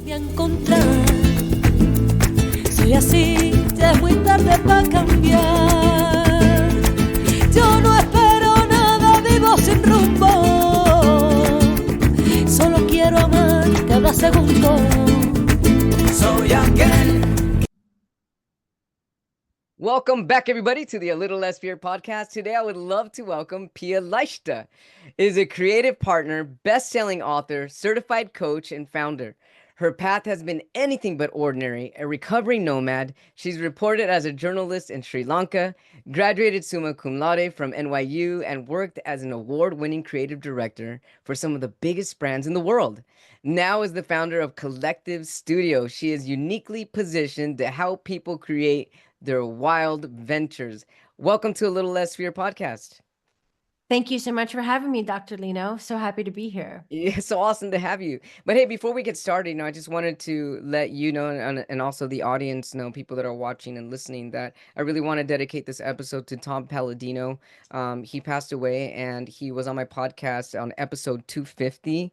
de encontrar. Soy así, ya es muy tarde para cambiar. Yo no espero nada, vivo sin rumbo. Solo quiero amar cada segundo. Soy aquel. Welcome back, everybody, to the A Little Less Fear podcast. Today, I would love to welcome Pia Leichter. Is a creative partner, best-selling author, certified coach, and founder. Her path has been anything but ordinary. A recovering nomad, she's reported as a journalist in Sri Lanka, graduated summa cum laude from NYU, and worked as an award-winning creative director for some of the biggest brands in the world. Now, as the founder of Kollektiv Studio, she is uniquely positioned to help people create their wild ventures. Welcome to A Little Less Fear podcast. Thank you so much for having me, Dr. Lino. So happy to be here. It's so awesome to have you. But hey, before we get started, I just wanted to let you know, and also the audience know, people that are watching and listening, that I really want to dedicate this episode to Tom Palladino. He passed away, and he was on my podcast on episode 250.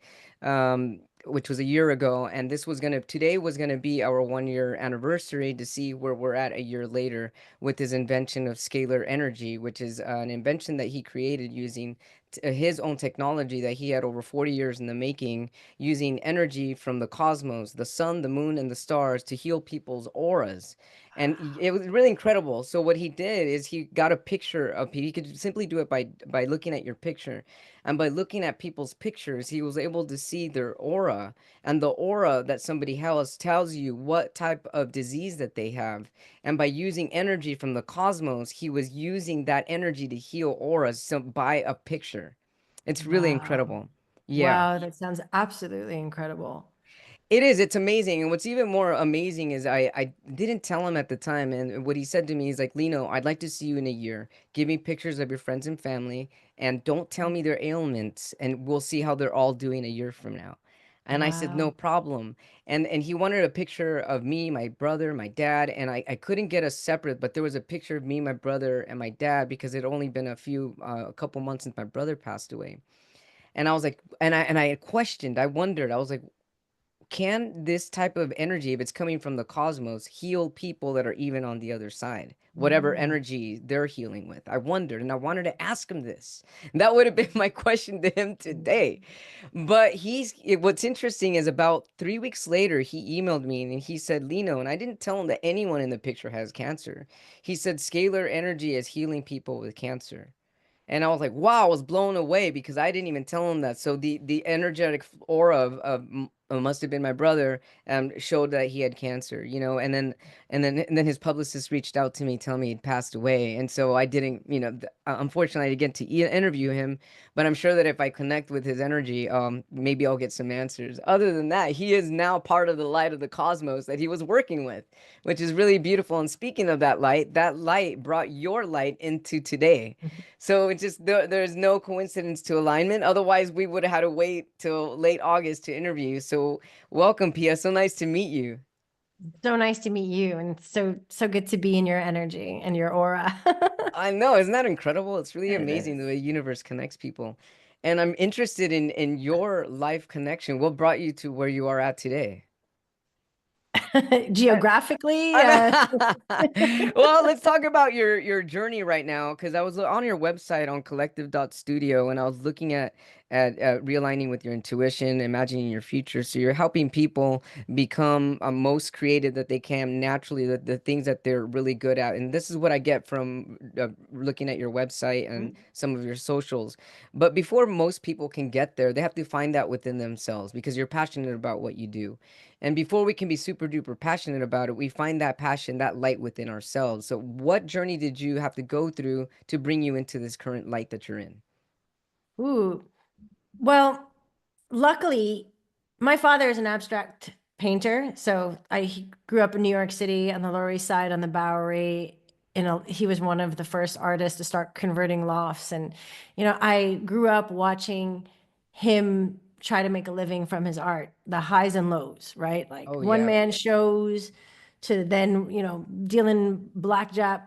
Which was a year ago, and today was gonna be our 1 year anniversary to see where we're at a year later with his invention of scalar energy, which is an invention that he created using his own technology that he had over 40 years in the making, using energy from the cosmos, the sun, the moon, and the stars to heal people's auras. And it was really incredible. So what he did is he got a picture of people. He could simply do it by looking at your picture. And by looking at people's pictures, he was able to see their aura. And the aura that somebody has tells you what type of disease that they have. And by using energy from the cosmos, he was using that energy to heal auras by a picture. It's really Wow. incredible. Yeah. Wow, that sounds absolutely incredible. It is. It's amazing. And what's even more amazing is I didn't tell him at the time. And what he said to me is like, Lino, I'd like to see you in a year. Give me pictures of your friends and family, and don't tell me their ailments, and we'll see how they're all doing a year from now. And I said, no Wow. problem. And he wanted a picture of me, my brother, my dad, and I couldn't get us separate, but there was a picture of me, my brother, and my dad because it had only been a couple months since my brother passed away. And I was like, and I questioned, I wondered, I was like, can this type of energy, if it's coming from the cosmos, heal people that are even on the other side? Whatever Mm. energy they're healing with. I wondered, and I wanted to ask him this. That would have been my question to him today. But what's interesting is about 3 weeks later, he emailed me and he said, Lino, and I didn't tell him that anyone in the picture has cancer. He said, scalar energy is healing people with cancer. And I was like, wow, I was blown away because I didn't even tell him that. So the energetic aura of must have been my brother showed that he had cancer, and then his publicist reached out to me telling me he'd passed away. And so I didn't, unfortunately, I didn't get to interview him, but I'm sure that if I connect with his energy, maybe I'll get some answers. Other than that, he is now part of the light of the cosmos that he was working with, which is really beautiful. And speaking of that light brought your light into today. So it's just there's no coincidence to alignment. Otherwise, we would have had to wait till late August to interview. So welcome, Pia. So nice to meet you. So nice to meet you, and so good to be in your energy and your aura. I know, isn't that incredible? It's really It amazing the is. way the universe connects people. And I'm interested in your life connection. What brought you to where you are at today? Geographically, Well, let's talk about your journey right now, because I was on your website on collective.studio, and I was looking at realigning with your intuition, imagining your future. So you're helping people become most creative that they can naturally, the things that they're really good at. And this is what I get from looking at your website and some of your socials. But before most people can get there, they have to find that within themselves because you're passionate about what you do. And before we can be super duper passionate about it, we find that passion, that light within ourselves. So, what journey did you have to go through to bring you into this current light that you're in? Ooh. Well, luckily, my father is an abstract painter. So he grew up in New York City on the Lower East Side on the Bowery. He was one of the first artists to start converting lofts. And, I grew up watching him try to make a living from his art, the highs and lows, right? Like Oh, one yeah. man shows to then, dealing blackjack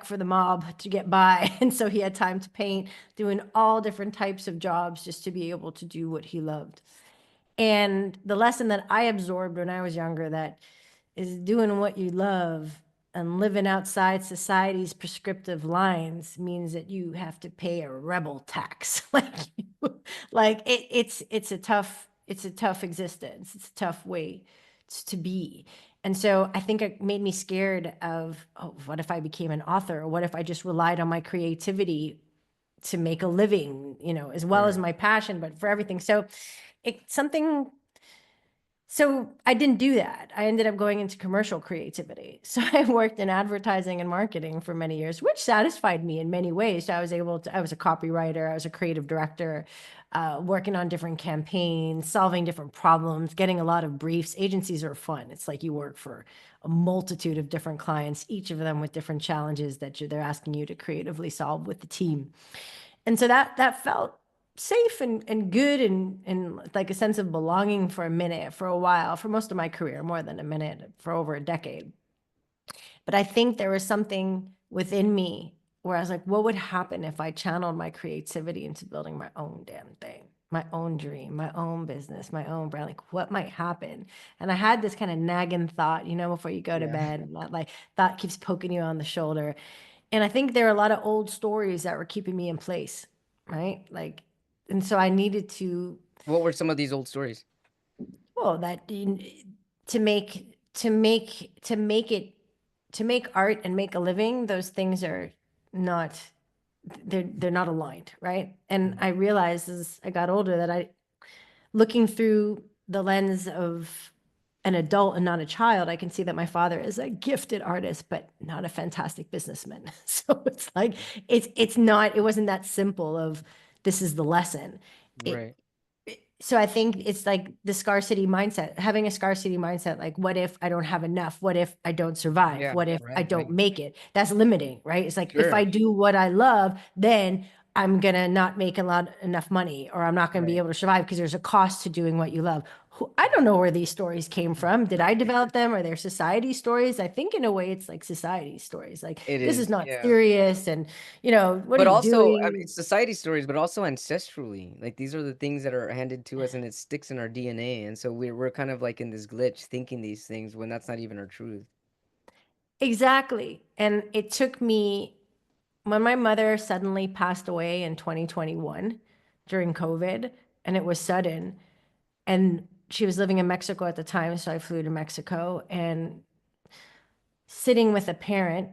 for the mob to get by. And so he had time to paint, doing all different types of jobs just to be able to do what he loved. And the lesson that I absorbed when I was younger, that is doing what you love and living outside society's prescriptive lines, means that you have to pay a rebel tax. It's a tough existence. It's a tough way to be. And so I think it made me scared of, oh, what if I became an author? Or what if I just relied on my creativity to make a living, as well as Right. my passion, but for everything. So it's something. So I didn't do that. I ended up going into commercial creativity. So I worked in advertising and marketing for many years, which satisfied me in many ways. So I was a copywriter, I was a creative director, working on different campaigns, solving different problems, getting a lot of briefs. Agencies are fun. It's like you work for a multitude of different clients, each of them with different challenges that they're asking you to creatively solve with the team. And so that felt safe and good, and like a sense of belonging for a minute, for a while, for most of my career, more than a minute, for over a decade. But I think there was something within me where I was like, what would happen if I channeled my creativity into building my own damn thing, my own dream, my own business, my own brand? Like, what might happen? And I had this kind of nagging thought, before you go to Yeah. bed, and that like thought keeps poking you on the shoulder. And I think there are a lot of old stories that were keeping me in place, right? Like, and so I needed to, What were some of these old stories? well, to make to make to make it to make art and make a living, those things are not, they're not aligned, right? And Mm. I realized as I got older that looking through the lens of an adult and not a child, I can see that my father is a gifted artist, but not a fantastic businessman. So it's like, it wasn't that simple of, this is the lesson. It, Right. so I think it's like the scarcity mindset, having a scarcity mindset, like, what if I don't have enough? What if I don't survive? Yeah. What if I Right. don't Right. make it? That's limiting, right? It's like, if I Sure. do what I love, then I'm gonna not make enough money, or I'm not gonna be Right. able to survive because there's a cost to doing what you love. I don't know where these stories came from. Did I develop them? Are they society stories? I think in a way it's like society stories. Like, It this is is. not Yeah. serious, and what are But you also, I mean, doing? society stories, but also ancestrally. Like these are the things that are handed to us, and it sticks in our DNA. And so we're kind of like in this glitch, thinking these things when that's not even our truth. Exactly. And it took me, when my mother suddenly passed away in 2021 during COVID, and it was sudden, and she was living in Mexico at the time, so I flew to Mexico, and sitting with a parent,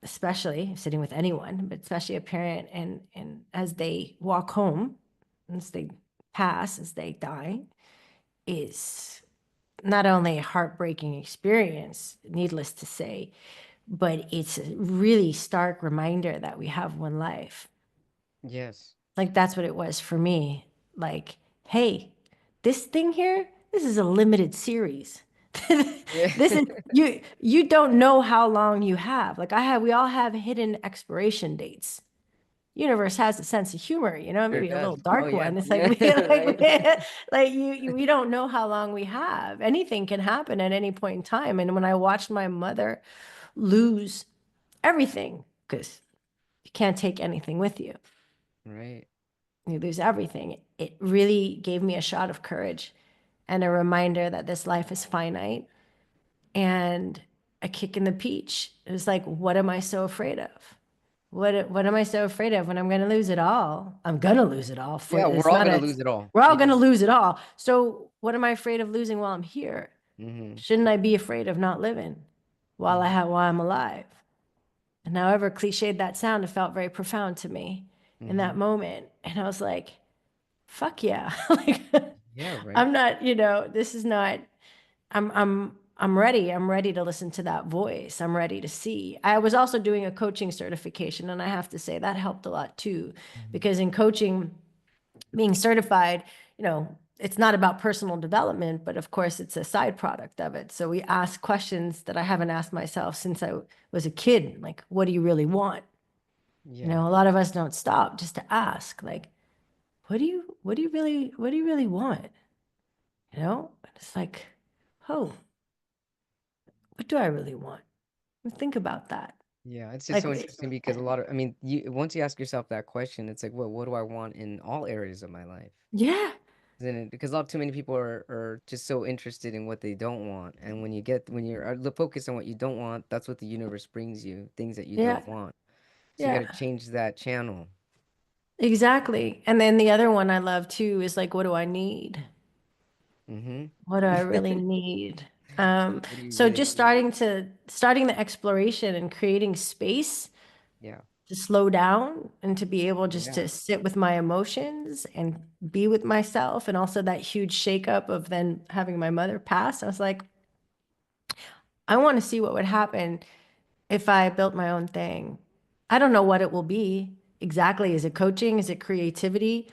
especially sitting with anyone, but especially a parent, and as they walk home, as they pass, as they die, is not only a heartbreaking experience, needless to say, but it's a really stark reminder that we have one life. Yes. Like, that's what it was for me. Like, hey, this thing here, this is a limited series. Yeah. This is, you don't know how long you have. Like, we all have hidden expiration dates. Universe has a sense of humor, Sure maybe a little does. Oh dark yeah. one. It's like, Yeah. Right. we don't know how long we have. Anything can happen at any point in time. And when I watched my mother lose everything, because you can't take anything with you, Right. you lose everything, it really gave me a shot of courage and a reminder that this life is finite, and a kick in the peach. It was like, what am I so afraid of? What am I so afraid of when I'm going to lose it all? I'm going to lose it all. For Yeah, we're it's all not gonna a lose it all. We're all going Yeah. to lose it all. So what am I afraid of losing while I'm here? Mm-hmm. Shouldn't I be afraid of not living Mm-hmm. while I'm alive? And however cliched that sound, it felt very profound to me in Mm-hmm. that moment. And I was like, fuck yeah. Like, Yeah. Right. I'm not, this is not, I'm ready. I'm ready to listen to that voice. I'm ready to see. I was also doing a coaching certification, and I have to say that helped a lot too, Mm-hmm. because in coaching, being certified, it's not about personal development, but of course it's a side product of it. So we ask questions that I haven't asked myself since I was a kid. Like, what do you really want? Yeah. A lot of us don't stop just to ask, like, what do you really want? It's like, oh, what do I really want? Think about that. Yeah. It's just Like, so interesting because a lot of, I mean, you once you ask yourself that question, it's like, what do I want in all areas of my life? yeah. isn't it? Because a lot too many people are just so interested in what they don't want, and when you're focused on what you don't want, that's what the universe brings you, things that you Yeah. don't want. So you got Yeah. to change that channel. Exactly. And then the other one I love too is like, what do I need? Mm-hmm. What do I really need? What do you So really just need? starting the exploration and creating space Yeah. to slow down and to be able just Yeah. to sit with my emotions and be with myself. And also that huge shakeup of then having my mother pass. I was like, I want to see what would happen if I built my own thing. I don't know what it will be exactly. Is it coaching? Is it creativity?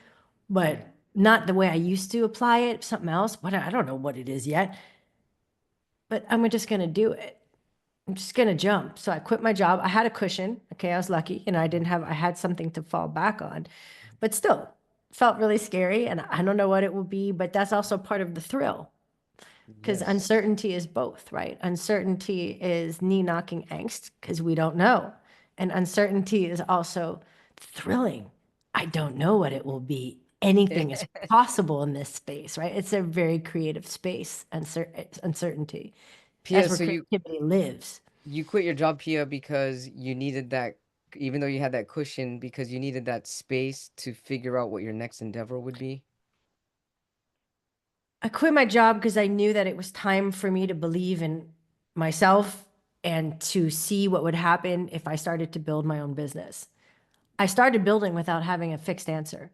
But Yeah. not the way I used to apply it, something else. What I don't know what it is yet, but I'm just going to do it. I'm just going to jump. So I quit my job. I had a cushion. Okay. I was lucky. I didn't have, I had something to fall back on, but still felt really scary. And I don't know what it will be, but that's also part of the thrill because Yes. uncertainty is both, right? Uncertainty is knee knocking angst because we don't know. And uncertainty is also thrilling. I don't know what it will be. Anything is possible in this space, right? It's a very creative space, uncertainty. That's Pia, where so creativity lives. you quit your job, Pia, because you needed that, even though you had that cushion, because you needed that space to figure out what your next endeavor would be. I quit my job because I knew that it was time for me to believe in myself and to see what would happen if I started to build my own business. I started building without having a fixed answer.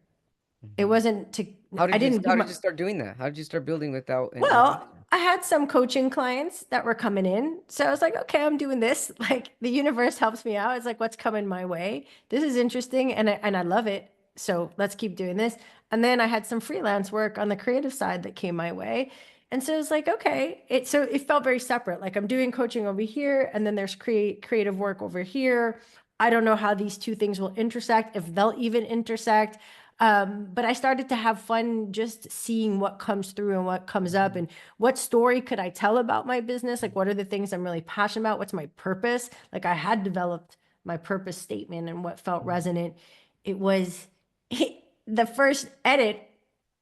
It Hmm. wasn't to, I didn't do How my, did you start doing that? How did you start building without an well, answer? I had some coaching clients that were coming in. So I was like, okay, I'm doing this. Like the universe helps me out. It's like, what's coming my way? This is interesting and I love it. So let's keep doing this. And then I had some freelance work on the creative side that came my way. And so it's like, okay, so it felt very separate. Like I'm doing coaching over here, and then there's creative work over here. I don't know how these two things will intersect, if they'll even intersect. But I started to have fun just seeing what comes through and what comes up Mhm. and what story could I tell about my business? Like, what are the things I'm really passionate about? What's my purpose? Like, I had developed my purpose statement and what felt Mhm. resonant. It was the first edit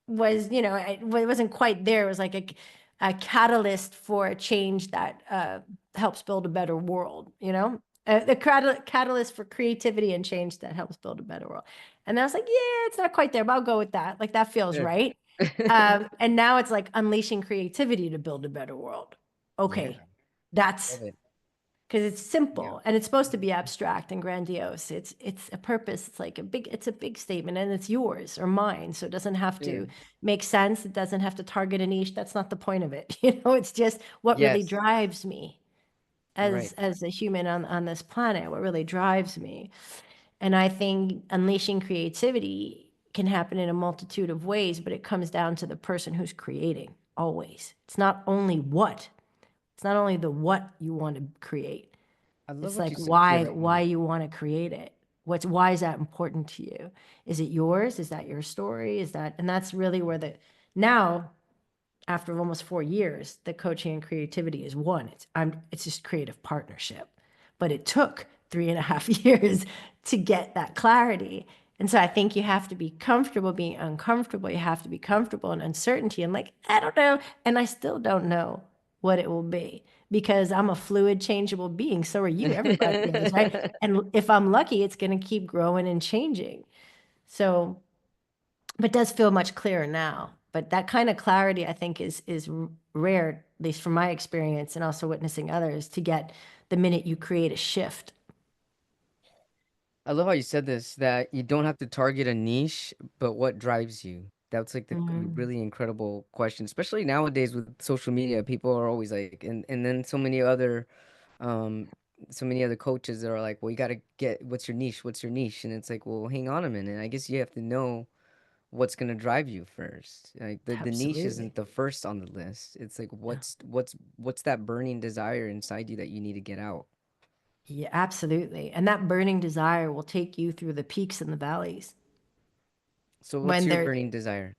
was, it wasn't quite there. It was like a catalyst for a change that helps build a better world, the catalyst for creativity and change that helps build a better world. And I was like, yeah, it's not quite there, but I'll go with that. Like that feels Yeah. right. And now it's like unleashing creativity to build a better world. Yeah. Okay, that's Love it. because it's Yeah. simple and it's supposed to be abstract and grandiose. It's a purpose. It's a big statement and it's yours or mine. So it doesn't have Yeah. to make sense. It doesn't have to target a niche. That's not the point of it. It's just what really Yes. drives me Right. as a human on this planet, what really drives me. And I think unleashing creativity can happen in a multitude of ways, but it comes down to the person who's creating always. It's not only the what you want to create. I love It's what like you said, Pia. why you want to create it. Why is that important to you? Is it yours? Is that your story? And that's really where now after almost 4 years, the coaching and creativity is one. It's just creative partnership. But it took 3.5 years to get that clarity. And so I think you have to be comfortable being uncomfortable. You have to be comfortable in uncertainty and like, I don't know. And I still don't know what it will be because I'm a fluid, changeable being. So are you. Everybody is, right? And if I'm lucky, it's going to keep growing and changing. So but does feel much clearer now. But that kind of clarity, I think, is rare, at least from my experience and also witnessing others, to get the minute you create a shift. I love how you said this, that you don't have to target a niche, but what drives you? That's like the Mm, really incredible question, especially nowadays with social media. People are always like, and then um, so many other coaches that are like, well, you got to get, what's your niche? What's your niche? And it's like, well, hang on a minute. I guess you have to know what's gonna drive you first. Like the niche absolutely. isn't the first on the list. It's like what's that burning desire inside you that you need to get out. Yeah, absolutely. And that burning desire will take you through the peaks and the valleys. So what's When your there, burning desire?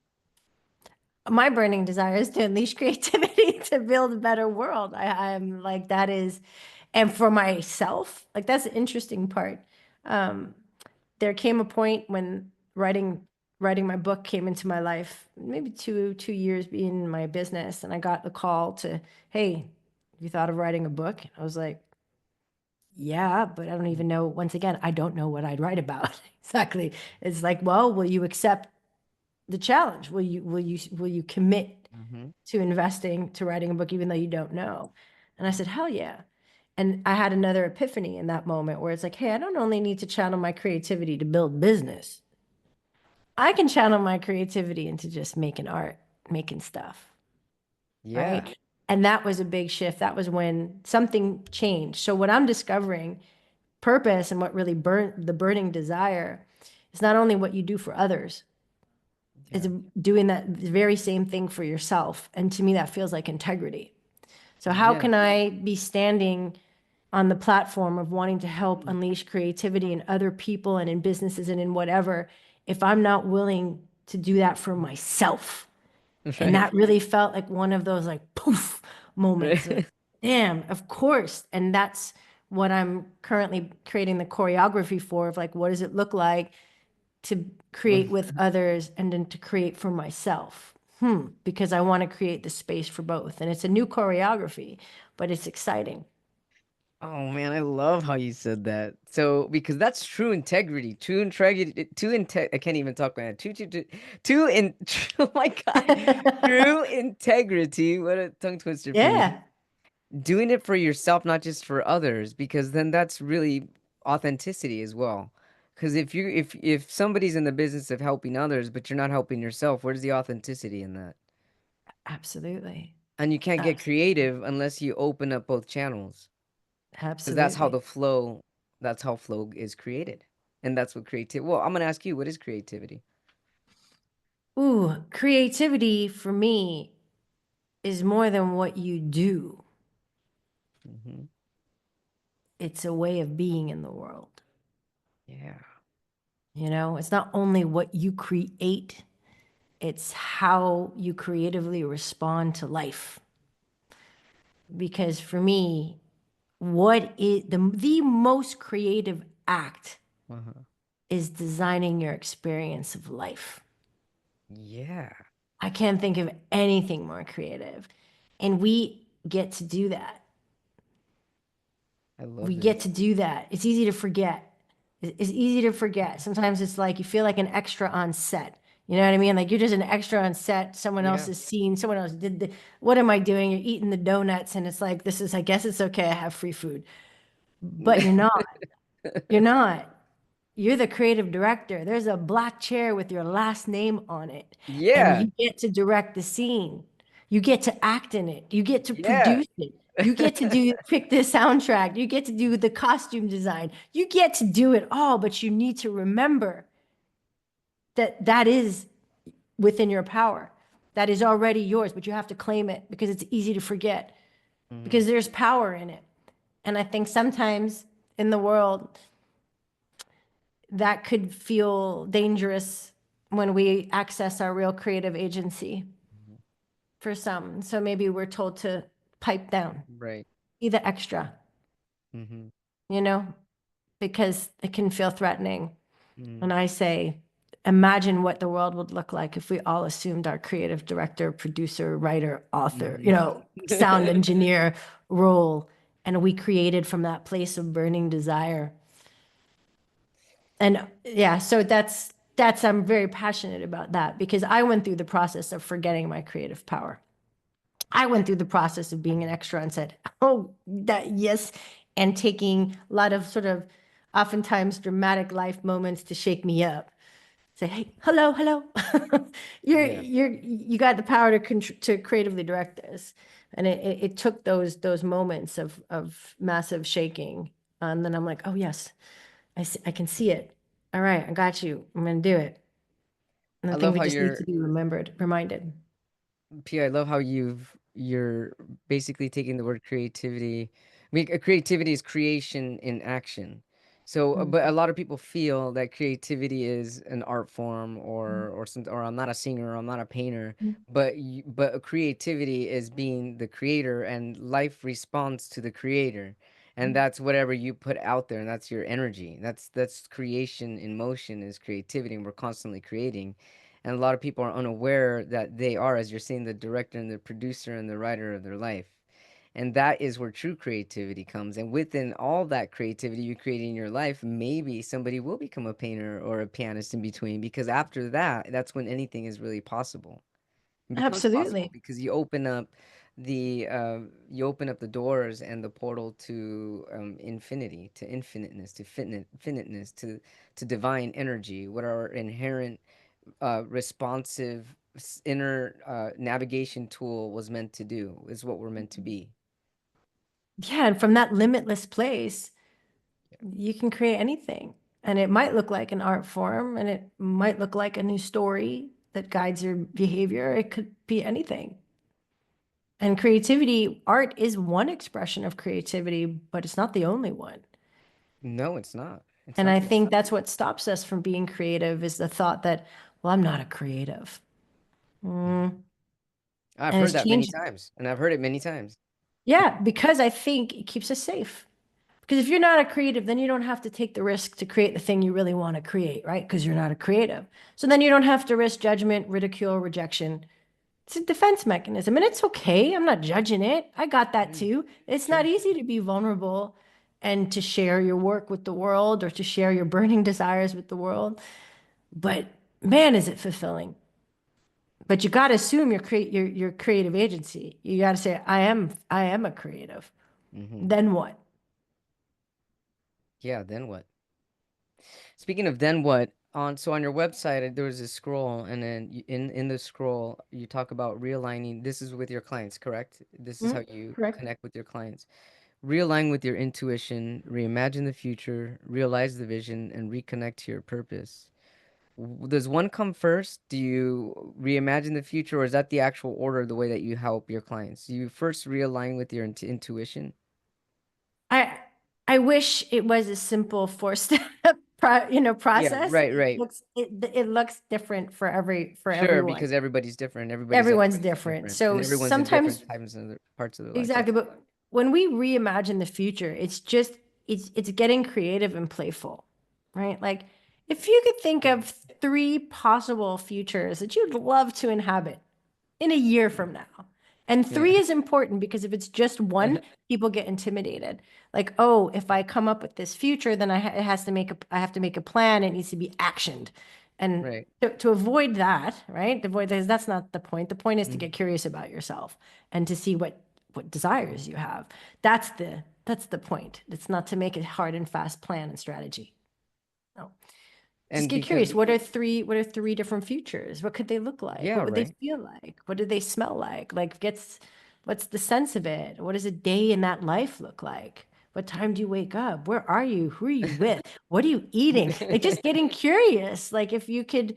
my burning desire is to unleash creativity to build a better world. I'm like, that is, and for myself, like, that's the interesting part. Um, there came a point when writing writing my book came into my life, maybe two years being in my business, and I got the call to, hey, have you thought of writing a book? I was like, yeah, but I don't even know. Once again, I don't know what I'd write about exactly. It's like, well, will you accept the challenge? Will you commit Mm-hmm. to investing to writing a book even though you don't know? And I said, hell yeah. And I had another epiphany in that moment where it's like, hey, I don't only need to channel my creativity to build business. I can channel my creativity into just making art, making stuff, Yeah. right? And that was a big shift. That was when something changed. So what I'm discovering, purpose and what really burnt the burning desire, is not only what you do for others, Yeah. it's doing that very same thing for yourself. And to me, that feels like integrity. So how Yeah. can I be standing on the platform of wanting to help unleash creativity in other people and in businesses and in whatever, if I'm not willing to do that for myself? And Right. that really felt like one of those like poof moments of, Right. damn, of course. And that's what I'm currently creating the choreography for, of like, what does it look like to create with others and then to create for myself? Because I want to create the space for both. And it's a new choreography, but it's exciting. Oh man, I love how you said that. So because that's true integrity, true integrity, I can't even talk, man. Oh my God, true integrity. What a tongue twister for me. Yeah, Doing it for yourself, not just for others, because then that's really authenticity as well. Because if somebody's in the business of helping others, but you're not helping yourself, where's the authenticity in that? absolutely. And you can't get Absolutely. creative unless you open up both channels. Because Absolutely. that's how flow is created. And that's what creativity, well, I'm gonna ask you, what is creativity? Ooh, creativity for me is more than what you do. Hmm. It's a way of being in the world. Yeah. It's not only what you create, it's how you creatively respond to life. Because for me, what is the most creative act Uh-huh. is designing your experience of life. Yeah. I can't think of anything more creative. And we get to do that. I We love get this. to do that. It's easy to forget. It's easy to forget. Sometimes it's like you feel like an extra on set. You know what I mean? Like you're just an extra on set. Someone Yeah. else's scene. Someone else did the. What am I doing? You're eating the donuts, and it's like this is. I guess it's okay. I have free food, but you're not. You're not. You're the creative director. There's a black chair with your last name on it, and Yeah. you get to direct the scene. You get to act in it. You get to Yeah. produce it. You get to pick the soundtrack. You get to do the costume design. You get to do it all, but you need to remember that that is within your power. That is already yours, but you have to claim it because it's easy to forget Mhm. because there's power in it. And I think sometimes in the world, that could feel dangerous when we access our real creative agency Mhm. for some. So maybe we're told to pipe down, Right. be the extra, Hmm. you know, because it can feel threatening. Mm. And I say, imagine what the world would look like if we all assumed our creative director, producer, writer, author, Mhm. sound engineer role, and we created from that place of burning desire. And yeah, so that's I'm very passionate about that because I went through the process of forgetting my creative power. I went through the process of being an extra and said, "Oh, that yes," and taking a lot of sort of oftentimes dramatic life moments to shake me up. Say, "Hey, hello, hello. Yeah. You got the power to creatively direct this." And it took those moments of massive shaking. And then I'm like, "Oh, yes. I can see it. All right, I got you. I'm gonna do it." And I I think love we how just need you're to be reminded. Pia, I love how you're basically taking the word creativity. I mean, creativity is creation in action. So, but a lot of people feel that creativity is an art form or I'm not a singer or I'm not a painter. But creativity is being the creator and life responds to the creator. and that's whatever you put out there, and that's your energy. That's creation in motion, is creativity, and we're constantly creating. And a lot of people are unaware that they are, as you're saying, the director and the producer and the writer of their life. And that is where true creativity comes. And within all that creativity you create in your life, maybe somebody will become a painter or a pianist in between, because after that, that's when anything is really possible. It becomes possible Absolutely. because you open up the doors and the portal to infinity, to infiniteness, to finiteness, to divine energy. What our inherent responsive inner navigation tool was meant to do is what we're meant to be. Yeah, and from that limitless place, you can create anything. And it might look like an art form, and it might look like a new story that guides your behavior. It could be anything. And creativity, art is one expression of creativity, but it's not the only one. No, it's not. It's And not I the only. think that's what stops us from being creative is the thought that, well, I'm not a creative. Mhm. Mm. I've And heard it's that many changed. times, and I've heard it many times. Yeah, because I think it keeps us safe. Because if you're not a creative, then you don't have to take the risk to create the thing you really want to create, right? Because you're not a creative. So then you don't have to risk judgment, ridicule, rejection. It's a defense mechanism, and it's okay. I'm not judging it. I got that Mm, too. It's not sure. easy to be vulnerable and to share your work with the world or to share your burning desires with the world. But man, is it fulfilling. But you got to assume your creative agency. You got to say, I am a creative. Hmm. Then what? Yeah, then what? Speaking of then what, on your website, there was a scroll, and then in the scroll you talk about realigning. This is with your clients, correct? This is how Mhm. you Correct. connect with your clients. Realign with your intuition, reimagine the future, realize the vision, and reconnect to your purpose. Does one come first? Do you reimagine the future, or is that the actual order, the way that you help your clients? Do you first realign with your intuition? I I wish it was a simple four-step Yeah, process. right, It right. looks it looks different for Sure, everyone. because everybody's different. Everybody's Everyone's upbringing is different. different, and So everyone's in different sometimes times in their parts of their life. Yeah. exactly, but when we reimagine the future, it's getting creative and playful, right? Like if you could think Mhm. of three possible futures that you'd love to inhabit in a year Yeah. from now. And Yeah. three is important because if it's just one, people get intimidated. Like, oh, if I come up with this future, then I have to make a plan. It needs to be actioned. And Right. to avoid that, right? To avoid that's not the point. The point is to Mhm. get curious about yourself and to see what desires you have. That's the point. It's not to make a hard and fast plan and strategy. No. Just And get because curious. What are three different futures? What could they look like? yeah, What would they right. feel like? What do they smell like? What's the sense of it? What does a day in that life look like? What time do you wake up? Where are you? Who are you with? What are you eating? Like just getting curious. Like if you could,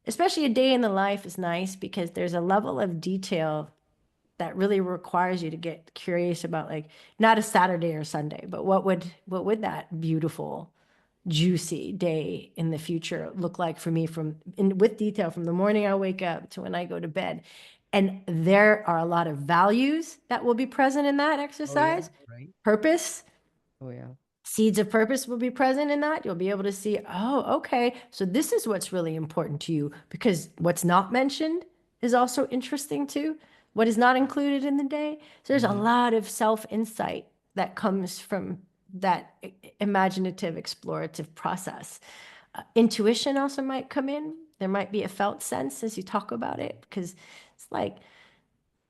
especially a day in the life is nice because there's a level of detail that really requires you to get curious about like not a Saturday or Sunday, but what would that beautiful juicy day in the future look like for me with detail from the morning I wake up to when I go to bed. And there are a lot of values that will be present in that Oh yeah, exercise. right. Purpose, Oh yeah. seeds of purpose will be present in that. You'll be able to see, oh, okay, so this is what's really important to you because what's not mentioned is also interesting too. What is not included in the day. So there's a Hmm. lot of self insight that comes from that imaginative, explorative process. Intuition also might come in. There might be a felt sense as you talk about it because it's like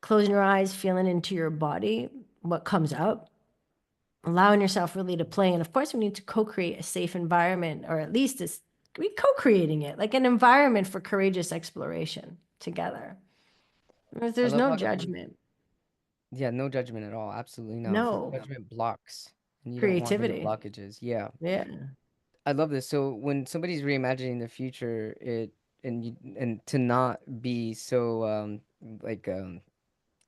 closing your eyes, feeling into your body, what comes up, allowing yourself really to play. And of course, we need to co-create a safe environment, or at least we co-creating it, like an environment for courageous exploration together. I There's love no how you judgment, yeah, no judgment at all. Absolutely no, because no judgment blocks, and you don't want any creativity. blockages. Yeah. Yeah. I love this. So when somebody's reimagining the future, and to not be so like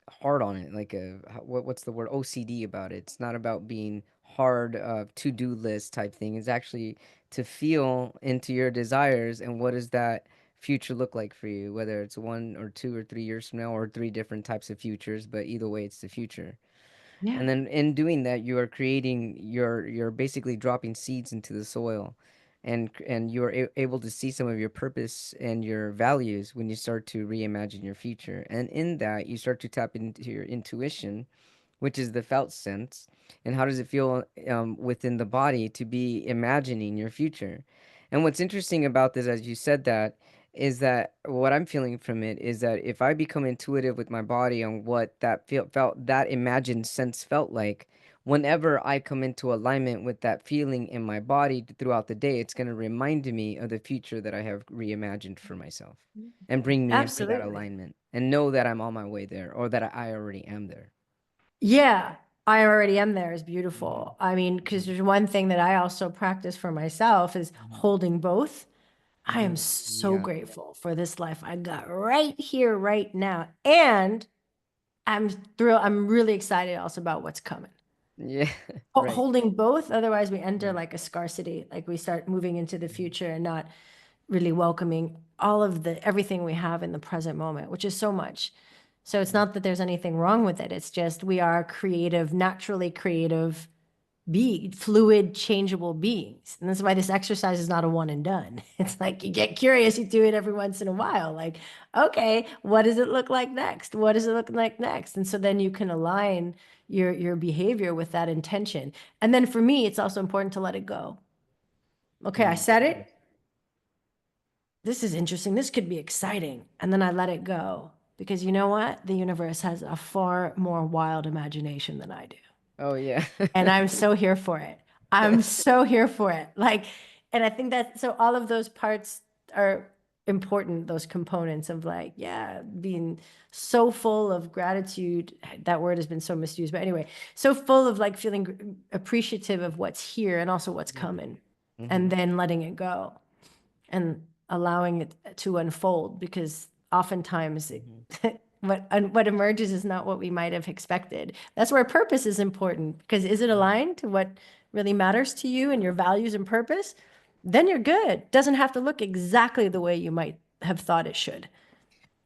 hard on it, like what's the word, OCD about it. It's not about being hard to-do list type thing. It's actually to feel into your desires, and what does that future look like for you, whether it's 1 or 2 or 3 years from now, or three different types of futures, but either way it's the future. Yeah. And then in doing that, you are creating you're basically dropping seeds into the soil, and you're able to see some of your purpose and your values when you start to reimagine your future. And in that, you start to tap into your intuition, which is the felt sense. And how does it feel within the body to be imagining your future? And what's interesting about this, as you said that, is that what I'm feeling from it is that if I become intuitive with my body on what that felt, that imagined sense felt like, whenever I come into alignment with that feeling in my body throughout the day, it's going to remind me of the future that I have reimagined for myself and bring me into that Absolutely. alignment and know that I'm on my way there, or that I already am there. Yeah, I already am there is Mhm. beautiful. I mean, because there's one thing that I also practice for myself is Mhm. holding both. I am Oh, so yeah. grateful for this life I got right here, right now. And I'm thrilled. I'm really excited also about what's coming. Yeah. Right. Holding both, otherwise we enter Mhm. like a scarcity, like we start moving into the future and not really welcoming all of the everything we have in the present moment, which is so much. So it's Mhm. not that there's anything wrong with it. It's just we are creative, naturally creative, be fluid, changeable beings. And that's why this exercise is not a one and done. It's like you get curious, you do it every once in a while. Like, okay, what does it look like next? What does it look like next? And so then you can align your behavior with that intention. And then for me, it's also important to let it go. Okay, I Mm. said it. This is interesting. This could be exciting. And then I let it go because you know what? The universe has a far more wild imagination than I do. Oh, yeah. And I'm so here for it. I'm so here for it. Like, and I think that so all of those parts are important, those components of like, yeah, being so full of gratitude. That word has been so misused, but anyway, so full of like feeling appreciative of what's here and also what's coming, and Mhm. then letting it go and allowing it to unfold because oftentimes Mhm. what emerges is not what we might have expected. That's where purpose is important because is it Mhm. aligned to what really matters to you and your values and purpose? Then you're good. Doesn't have to look exactly the way you might have thought it should.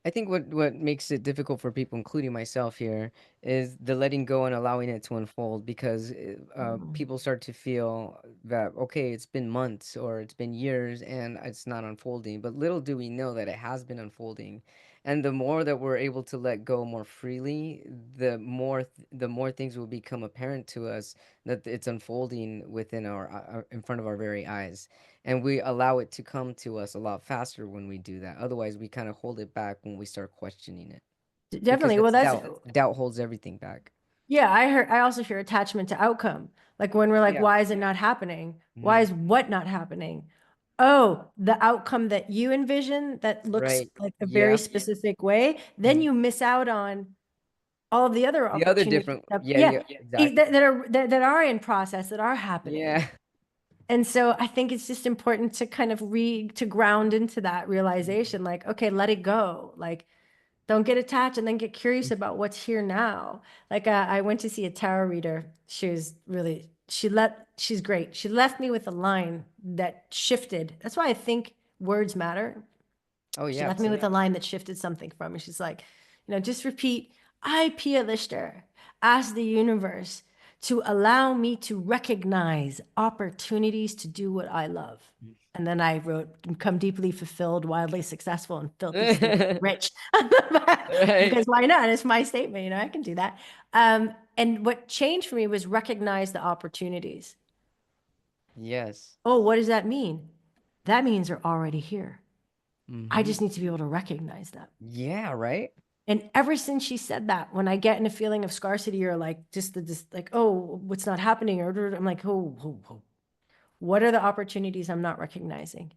I think what makes it difficult for people, including myself here, is the letting go and allowing it to unfold, because people start to feel that, okay, it's been months or it's been years and it's not unfolding. But little do we know that it has been unfolding. And the more that we're able to let go more freely, the more things will become apparent to us that it's unfolding within in front of our very eyes, and we allow it to come to us a lot faster when we do that. Otherwise, we kind of hold it back when we start questioning it, because Definitely. Well, that's that's doubt. Doubt holds everything back. yeah, I also hear attachment to outcome. Like when we're like, Yeah. why is it not happening? Why Hmm. is what not happening? Oh, the outcome that you envision that looks Right. like a very Yeah. specific way, then Mhm. you miss out on all of the other The other opportunities different. that, Yeah. yeah, Yeah. Exactly. that are in process, that are happening. Yeah. And so I think it's just important to kind of to ground into that realization, like, okay, let it go. Like, don't get attached and then get curious about what's here now. Like I went to see a tarot reader. She was really, she's great. She left me with a line that shifted. That's why I think words matter. Oh She yeah. left me with Absolutely. a line that shifted something from me. She's like, just repeat, I, Pia Lichter, ask the universe to allow me to recognize opportunities to do what I love. And then I wrote, become deeply fulfilled, wildly successful, and filthy, stinky rich. Right. Because why not? It's my statement, I can do that. And what changed for me was recognize the opportunities. Yes. Oh, what does that mean? That means they're already here. I Hmm. just need to be able to recognize them. Yeah. Right. And ever since she said that, when I get in a feeling of scarcity or like just this, like, oh, what's not happening, or I'm like, oh, what are the opportunities I'm not recognizing?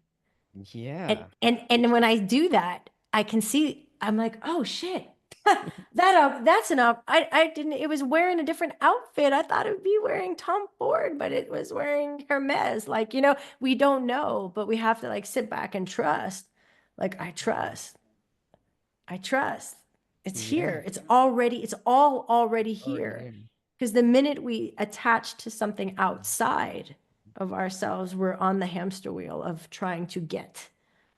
And Yeah. and when I do that, I can see. I'm like, oh shit, that's an up. I didn't. It was wearing a different outfit. I thought it would be wearing Tom Ford, but it was wearing Hermes. Like we don't know, but we have to like sit back and trust. Like I trust. It's Yeah. here. It's all already Already here. here. Because the minute we attach to something outside of ourselves, we're on the hamster wheel of trying to get,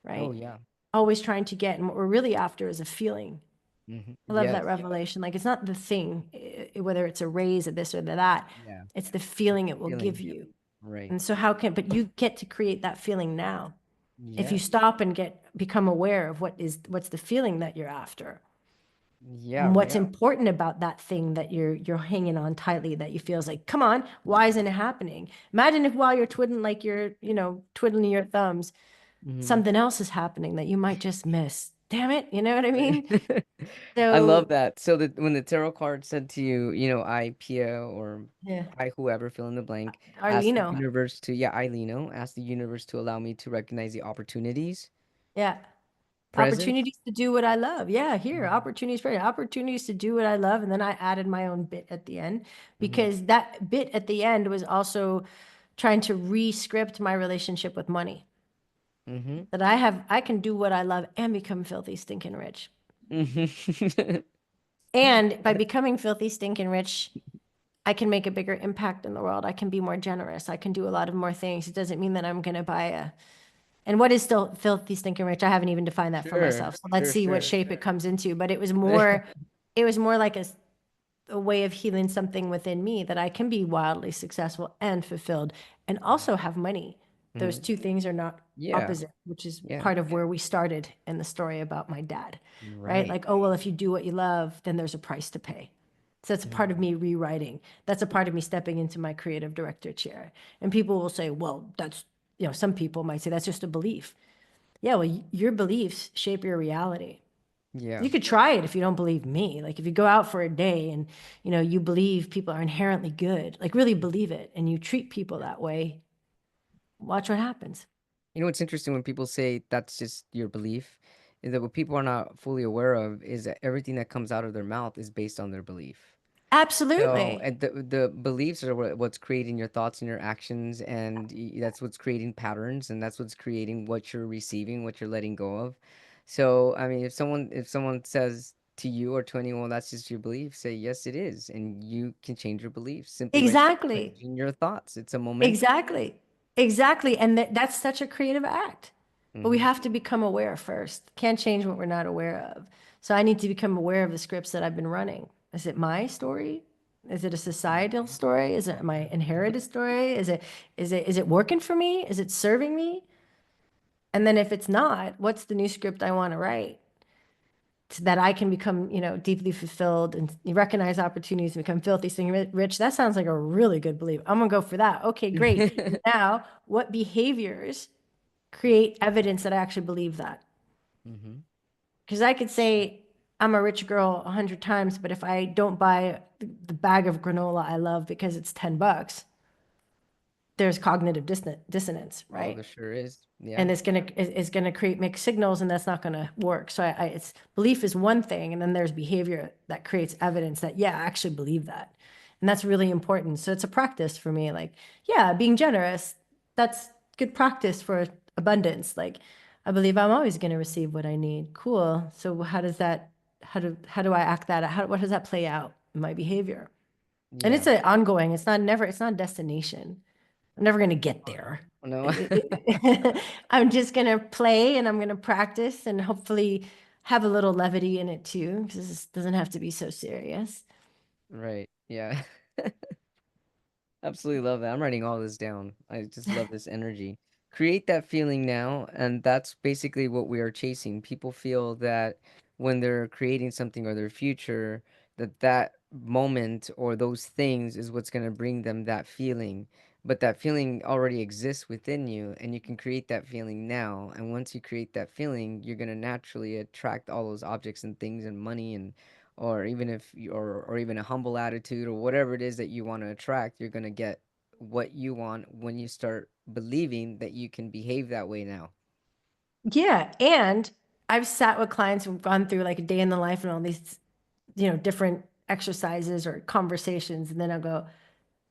Oh right? yeah. Always trying to get. And what we're really after is a feeling. I love that Yes. revelation. Like it's not the thing, whether it's a raise or this or that. Yeah. It's the It's feeling the it will give feeling. you. Right. And so but you get to create that feeling now. If you Yes. stop and become aware of what's the feeling that you're after. Yeah. And what's Right. important about that thing that you're hanging on tightly that you feels like, come on, why isn't it happening? Imagine if while you're twiddling like you're, twiddling your thumbs, Hmm. something else is happening that you might just miss. Damn it, you know what I Right. mean? I love So that. So that when the tarot card said to you, I, Pia, or yeah, I, whoever, fill in the blank, ask the Arlino. universe to, yeah, I, Lino, ask the universe to allow me to recognize the opportunities Yeah. present. Opportunities to do what I love. Yeah, here, Hmm. opportunities to do what I love. And then I added my own bit at the end Hmm. because that bit at the end was also trying to re-script my relationship with money. Hmm. That I can do what I love and become filthy, stinking rich. Hmm. And by becoming filthy, stinking rich, I can make a bigger impact in the world. I can be more generous. I can do a lot of more things. It doesn't mean that I'm going to buy and what is still filthy, stinking rich? I haven't even defined that for Sure, myself. So let's sure, see what sure. shape it comes into. But it was more like a way of healing something within me that I can be wildly successful and fulfilled and also have money. Those Hmm. two things are not Yeah, opposite, which is yeah, part of where we started in the story about my dad, right? right. Like, oh, well, if you do what you love, then there's a price to pay. So that's a part of Mhm. me rewriting. That's a part of me stepping into my creative director chair. And people will say, well, some people might say that's just a belief. Yeah, well, your beliefs shape your reality. Yeah. You could try it if you don't believe me. Like if you go out for a day and you believe people are inherently good, like really believe it, and you treat people that way, watch what happens. It's interesting when people say that's just your belief, is that what people are not fully aware of is that everything that comes out of their mouth is based on their belief. So, Absolutely. and the beliefs are what's creating your thoughts and your actions, and that's what's creating patterns, and that's what's creating what you're receiving, what you're letting go of. So, I mean, if someone says to you or to anyone, that's just your belief, say yes, it is, and you can change your beliefs simply by Exactly. changing your thoughts. It's a momentum. Exactly. Exactly. And that's such a creative act. But we Hmm. have to become aware first. Can't change what we're not aware of. So I need to become aware of the scripts that I've been running. Is it my story? Is it a societal story? Is it my inherited story? Is it working for me? Is it serving me? And then if it's not, what's the new script I want to write so that I can become, deeply fulfilled and recognize opportunities and become filthy, stinking rich? That sounds like a really good belief. I'm gonna go for that. Okay, great. Now, what behaviors create evidence that I actually believe that? Hmm. Because I could say I'm a rich girl 100 times, but if I don't buy the bag of granola I love because it's $10, there's cognitive dissonance, Oh, right? there sure is. Yeah. And it's gonna create mixed signals, and that's not gonna work. So it's belief is one thing, and then there's behavior that creates evidence that yeah, I actually believe that, and that's really important. So it's a practice for me. Like yeah, being generous, that's good practice for abundance. Like I believe I'm always gonna receive what I need. Cool. So how do I act that? What does that play out in my behavior? And it's Yeah. an ongoing. It's not a destination. I'm never going to get Oh, there. no. I'm just going to play and I'm going to practice and hopefully have a little levity in it too, because this doesn't have to be so serious. Right. Yeah. Absolutely love that. I'm writing all this down. I just love this energy. Create that feeling now, and that's basically what we are chasing. People feel that when they're creating something or their future, that moment or those things is what's going to bring them that feeling. But that feeling already exists within you, and you can create that feeling now. And once you create that feeling, you're going to naturally attract all those objects and things and money and or even if you, or even a humble attitude or whatever it is that you want to attract, you're going to get what you want when you start believing that you can behave that way now. Yeah. And I've sat with clients who've gone through like a day in the life and all these, different exercises or conversations. And then I'll go,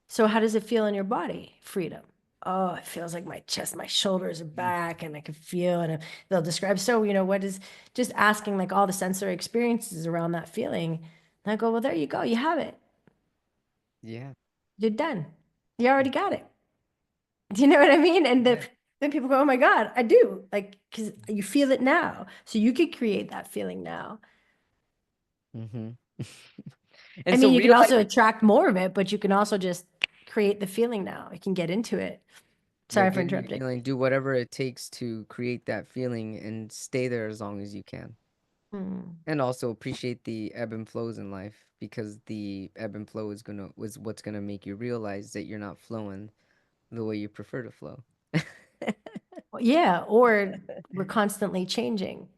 so how does it feel in your body? Freedom. Oh, it feels like my chest, my shoulders are Mm. back and I can feel and they'll describe. So, what is just asking like all the sensory experiences around that feeling. And I go, well, there you go. You have it. Yeah. You're done. You already got it. Do you know what I mean? And Yeah. then people go, oh my God, I do. Like, because you feel it now. So you could create that feeling now. Mm-hmm. I And so mean, you can realize also attract more of it, but you can also just create the feeling now. You can get into it. yeah, Sorry for get in the interrupting. feeling, do whatever it takes to create that feeling and stay there as long as you can. Hmm. And also appreciate the ebb and flows in life because the ebb and flow is what's gonna make you realize that you're not flowing the way you prefer to flow. Well, yeah, or we're constantly changing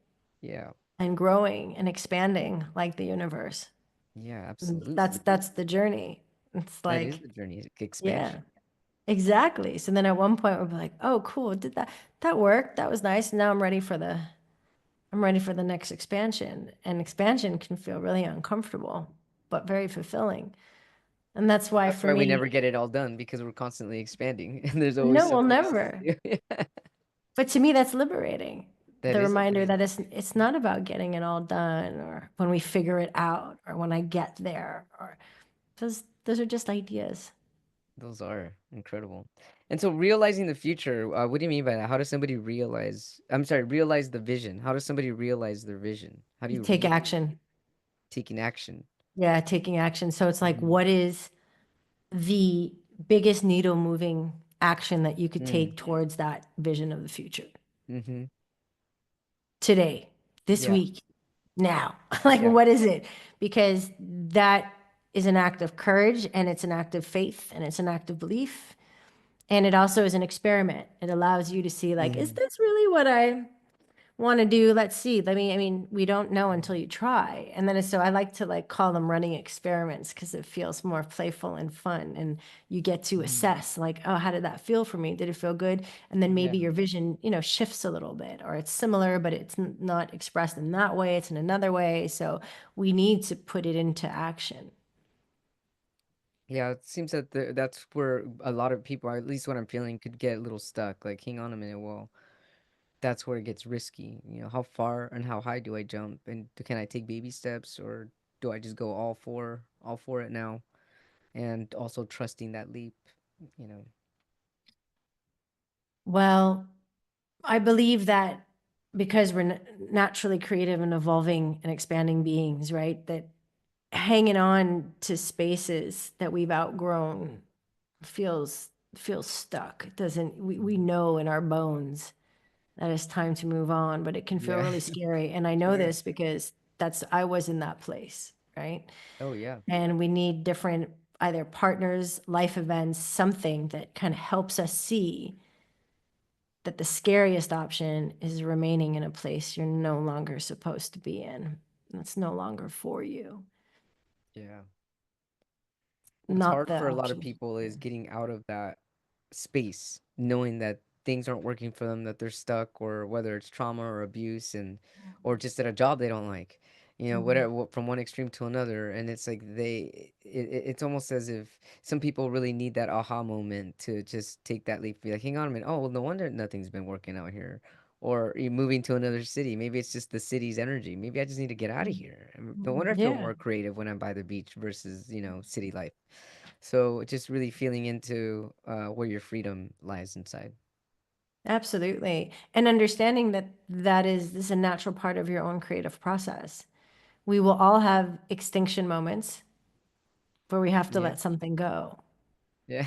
Yeah. and growing and expanding like the universe. Yeah, And absolutely. that's the journey. It's That is like, the journey, yeah, expansion. exactly. So then at one point we'll be like, oh, cool, did that worked? That was nice. Now I'm ready for the next expansion. And expansion can feel really uncomfortable, but very fulfilling. And that's why That's for why we me, never get it all done because we're constantly expanding and there's always no, we'll something else never. to do. But to me, that's liberating. That The is reminder liberating. that it's not about getting it all done or when we figure it out or when I get there or those are just ideas. Those are incredible. And so realizing the future, what do you mean by that? How does somebody realize, I'm sorry, realize the vision? How does somebody realize their vision? How do You you take action. taking action? Yeah, taking action. So it's like, Mm, what is the biggest needle moving action that you could mm, take towards that vision of the future mm-hmm. today, this Yeah, week, now? Like, yeah. what is it? Because that is an act of courage and it's an act of faith and it's an act of belief. And it also is an experiment. It allows you to see, like, is Mm, this really what I want to do? Let's see. I mean, we don't know mm, until you try. And then so I like to like call them running experiments because it feels more playful and fun. And you get to mm. assess, like, oh, how did that feel for me? Did it feel good? And then Yeah. maybe your vision, shifts a little bit, or it's similar, but it's not expressed in that way. It's in another way. So we need to put it into action. Yeah, it seems that that's where a lot of people, at least what I'm feeling, could get a little stuck. Like, hang on a minute, well, that's where it gets risky. How far and how high do I jump? And can I take baby steps or do I just go all for it now? And also trusting that leap, you know. Well, I believe that because we're naturally creative and evolving and expanding beings, right? That hanging on to spaces that we've outgrown feels stuck. It doesn't we Mhm. know in our bones that it's time to move on, but it can feel Yeah, really scary. And I know sure. this because I was in that place, right? Oh, yeah. And we need different either partners, life events, something that kind of helps us see that the scariest option is remaining in a place you're no longer supposed to be in. That's no longer for you, Yeah. What's not hard the for a lot of option. people is getting out of that space, knowing that things aren't working for them, that they're stuck, or whether it's trauma or abuse, and or just at a job they don't like, Mhm. whatever, from one extreme to another. And it's like it's almost as if some people really need that aha moment to just take that leap, be like, hang on a minute, oh, well, no wonder nothing's been working out here. Or you moving to another city. Maybe it's just the city's energy. Maybe I just need to get out of here. No wonder I feel Yeah, more creative when I'm by the beach versus, city life. So just really feeling into where your freedom lies inside. absolutely. And understanding that this is a natural part of your own creative process. We will all have extinction moments where we have to Yeah. let something go. Yeah.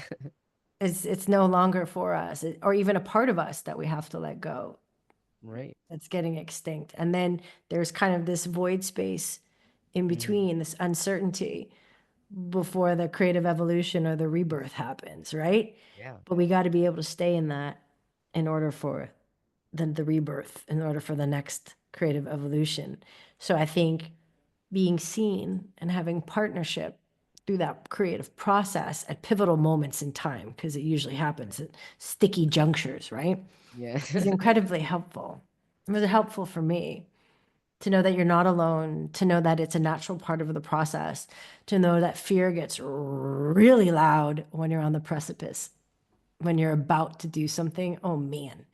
It's no longer for us, or even a part of us that we have to let go. Right. That's getting extinct. And then there's kind of this void space in Hmm. between, this uncertainty before the creative evolution or the rebirth happens, right? Yeah. But we got to be able to stay in that in order for the rebirth, in order for the next creative evolution. So I think being seen and having partnership through that creative process at pivotal moments in time, because it usually happens at sticky junctures, right? Yeah. Is incredibly helpful. It was helpful for me to know that you're not alone, to know that it's a natural part of the process, to know that fear gets really loud when you're on the precipice, when you're about to do something. Oh man,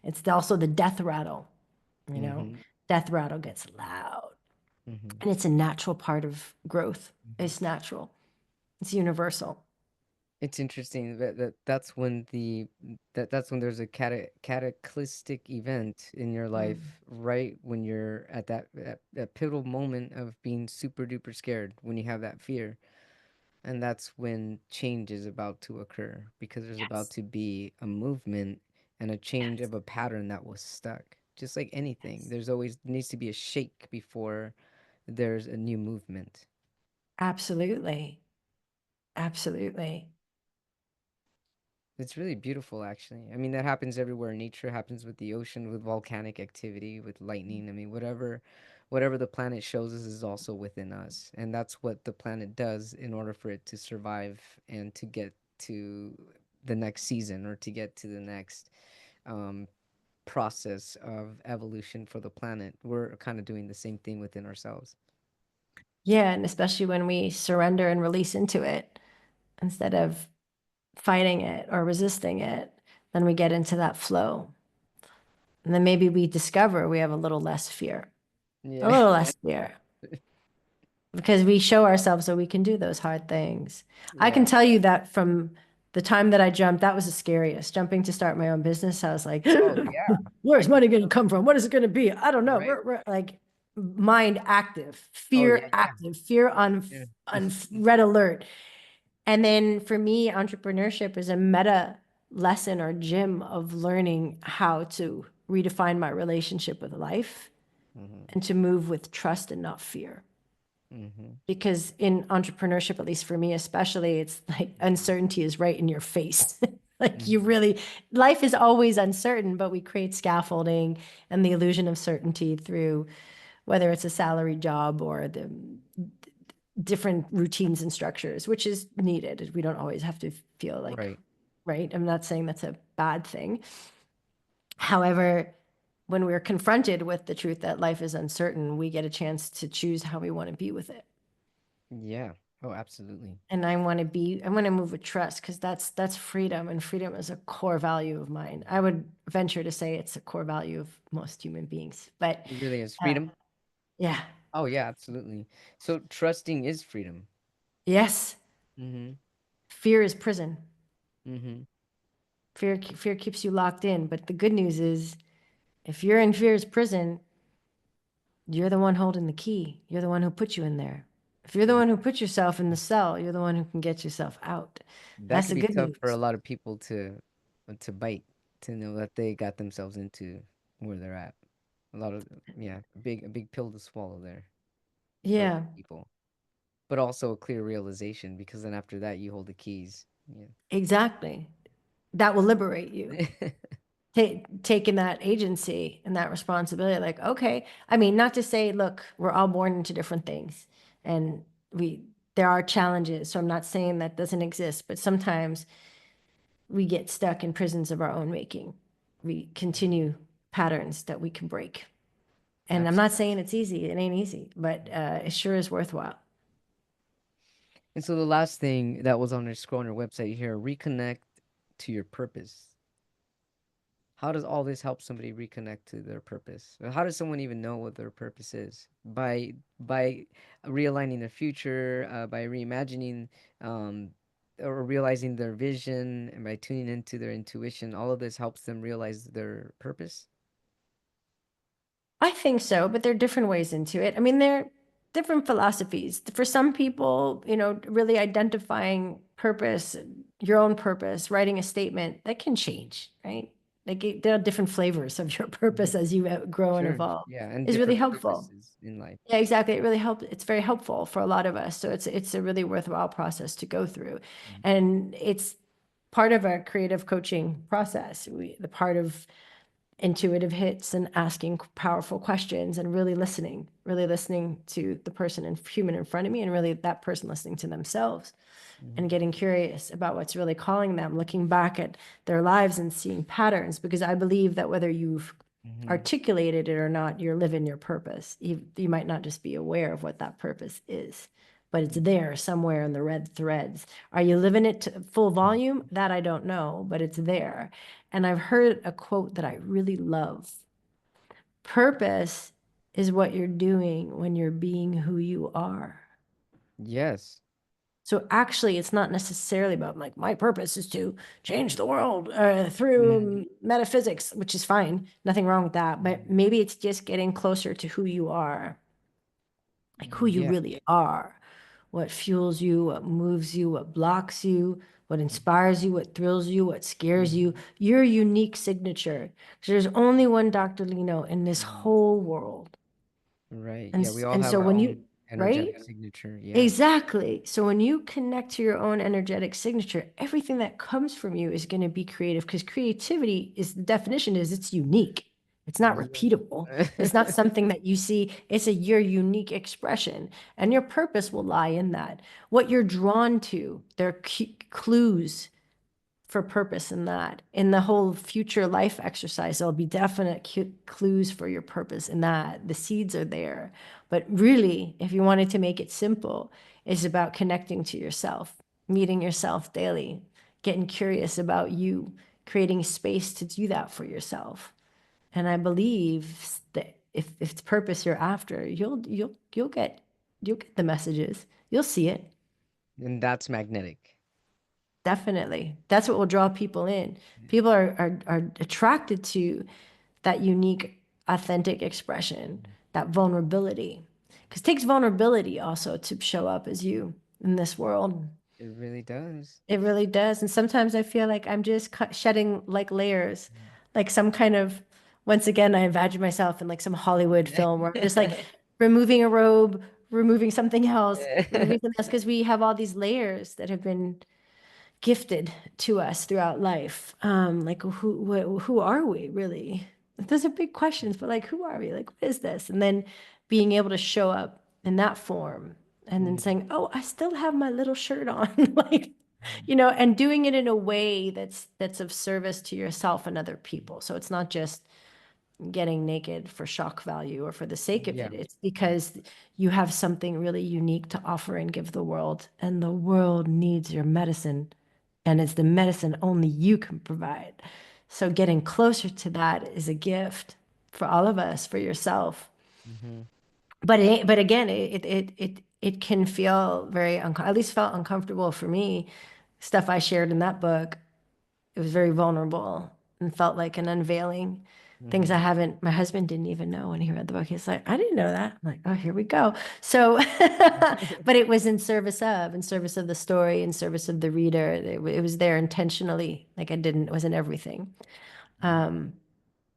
it's also the death rattle, you know, Hmm. death rattle gets loud. Hmm. And it's a natural part of growth. Hmm. It's natural, it's universal. It's interesting that's when that's when there's a cataclysmic event in your Mm. life, right when you're at that pivotal moment of being super duper scared, when you have that fear. And that's when change is about to occur, because there's about Yes. to be a movement and a change Yes. of a pattern that was stuck. Just like anything, Yes. there's always needs to be a shake before there's a new movement. Absolutely. Absolutely. It's really beautiful, actually. I mean, that happens everywhere. Nature happens with the ocean, with volcanic activity, with lightning. I mean, whatever the planet shows us is also within us, and that's what the planet does in order for it to survive and to get to the next season, or to get to the next um, process of evolution for the planet. We're kind of doing the same thing within ourselves. Yeah. And especially when we surrender and release into it instead of fighting it or resisting it, then we get into that flow. And then maybe we discover we have a little less fear, a Yeah. little less fear, because we show ourselves that we can do those hard things. I can Yeah. tell you that from the time that I jumped, that was the scariest. Jumping to start my own business, I was like, Oh yeah. I where's can. money going to come from? What is it going to be? I don't know. Right. Like mind active, Oh yeah. fear active, fear Yeah. on red alert. And then for me, entrepreneurship is a meta lesson or gym of learning how to redefine my relationship with life Mm-hmm. and to move with trust and not fear. Mm-hmm. Because in entrepreneurship, at least for me, especially, it's like uncertainty is right in your face. Like you Mm-hmm. really, life is always uncertain, but we create scaffolding and the illusion of certainty through whether it's a salary job or the different routines and structures, which is needed. We don't always have to feel like, Right. right? I'm not saying that's a bad thing. However, when we're confronted with the truth that life is uncertain, we get a chance to choose how we want to be with it. Yeah. Oh, absolutely. And I want to move with trust because that's freedom, and freedom is a core value of mine. I would venture to say it's a core value of most human beings. But It really is uh, freedom. yeah, Oh, yeah, absolutely. So trusting is freedom. yes, Mm-hmm. fear is prison. Mm-hmm. Fear keeps you locked in. But the good news is, if you're in fear's prison, you're the one holding the key. You're the one who put you in there. If you're the Yeah. one who put yourself in the cell, you're the one who can get yourself out. That That's could the be good tough for a news. lot of people to bite, to know that they got themselves into where they're at. A lot of, yeah, a big pill to swallow there for a lot Yeah, of people. But also a clear realization, because then after that you hold the keys. exactly. That will liberate you. Yeah. Taking that agency and that responsibility, like, okay, I mean, not to say, look, we're all born into different things and we there are challenges, so I'm not saying that doesn't exist, but sometimes we get stuck in prisons of our own making. We continue patterns that we can break, and I'm not Absolutely. saying it's easy. It ain't easy, but it sure is worthwhile. And so the last thing that was on your scroll on your website here, reconnect to your purpose. How does all this help somebody reconnect to their purpose? Or how does someone even know what their purpose is? By realigning their future, by reimagining, um, or realizing their vision, and by tuning into their intuition. All of this helps them realize their purpose. I think so, but there are different ways into it. I mean, there are different philosophies. For some people, really identifying purpose, your own purpose, writing a statement, that can change, right? Like there are different flavors of your Mhm. purpose as you grow and Sure. evolve. Yeah, and Is really different helpful. purposes in life. Yeah, exactly. It really helps. It's very helpful for a lot of us. So it's a really worthwhile process to go through. Mhm. And it's part of a creative coaching process. The part of intuitive hits and asking powerful questions and really listening to the person and human in front of me, and really that person listening to themselves and Mhm. getting curious about what's really calling them, looking back at their lives and seeing patterns. Because I believe that whether you've Mhm. articulated it or not, you're living your purpose. You might not just be aware of what that purpose is, but it's there somewhere in the red threads. Are you living it to full Mhm. volume? That I don't know, but it's there. And I've heard a quote that I really love. Purpose is what you're doing when you're being who you are. Yes. So actually, it's not necessarily about like my purpose is to change the world Mhm. through metaphysics, which is fine. Nothing wrong with that. But maybe it's just getting closer to who you are, like who you Yeah. really are, what fuels you, what moves you, what blocks you, what inspires you, what thrills you, what scares you, Mhm. your unique signature. 'Cause there's only one Dr. Lino in this Mhm. whole world. Right. And, Yeah, we all and have so our when own you, right? energetic signature. Yeah. Exactly. So when you connect to your own energetic signature, everything that comes from you is going to be creative because creativity is the definition is it's unique. It's not repeatable. Yeah. It's not something that you see. It's your unique expression and your purpose will lie in that. What you're drawn to, there are clues for purpose in that. In the whole future life exercise, there'll be definite clues for your purpose in that. The seeds are there. But really, if you wanted to make it simple, it's about connecting to yourself, meeting yourself daily, getting curious about you, creating space to do that for yourself. And I believe that if it's purpose you're after, you'll get the messages. You'll see it. And that's magnetic. Definitely. That's what will draw people in. People are attracted to that unique, authentic expression, that vulnerability. Because it takes vulnerability also to show up as you in this world. It really does. It really does. And sometimes I feel like I'm just shedding like layers, like some kind of, once again, I imagine myself in like some Hollywood film where I'm just like removing a robe, removing something else, removing something else, because we have all these layers that have been gifted to us throughout life. Like who are we really? Those are big questions, but like who are we? Like what is this? And then being able to show up in that form and then Mhm. saying, "Oh, I still have my little shirt on." Like, and doing it in a way that's of service to yourself and other people. So it's not just getting naked for shock value or for the sake of Yeah. it. It's because you have something really unique to offer and give the world, and the world needs your medicine, and it's the medicine only you can provide. So getting closer to that is a gift for all of us, for yourself. Mhm. But again, it can feel very at least felt uncomfortable for me. Stuff I shared in that book, it was very vulnerable and felt like an unveiling. Things Mhm. I haven't, my husband didn't even know when he read the book. He's like, I didn't know that. I'm like, oh, here we go. So, but it was in service of the story, in service of the reader. It was there intentionally. Like it wasn't everything. Um,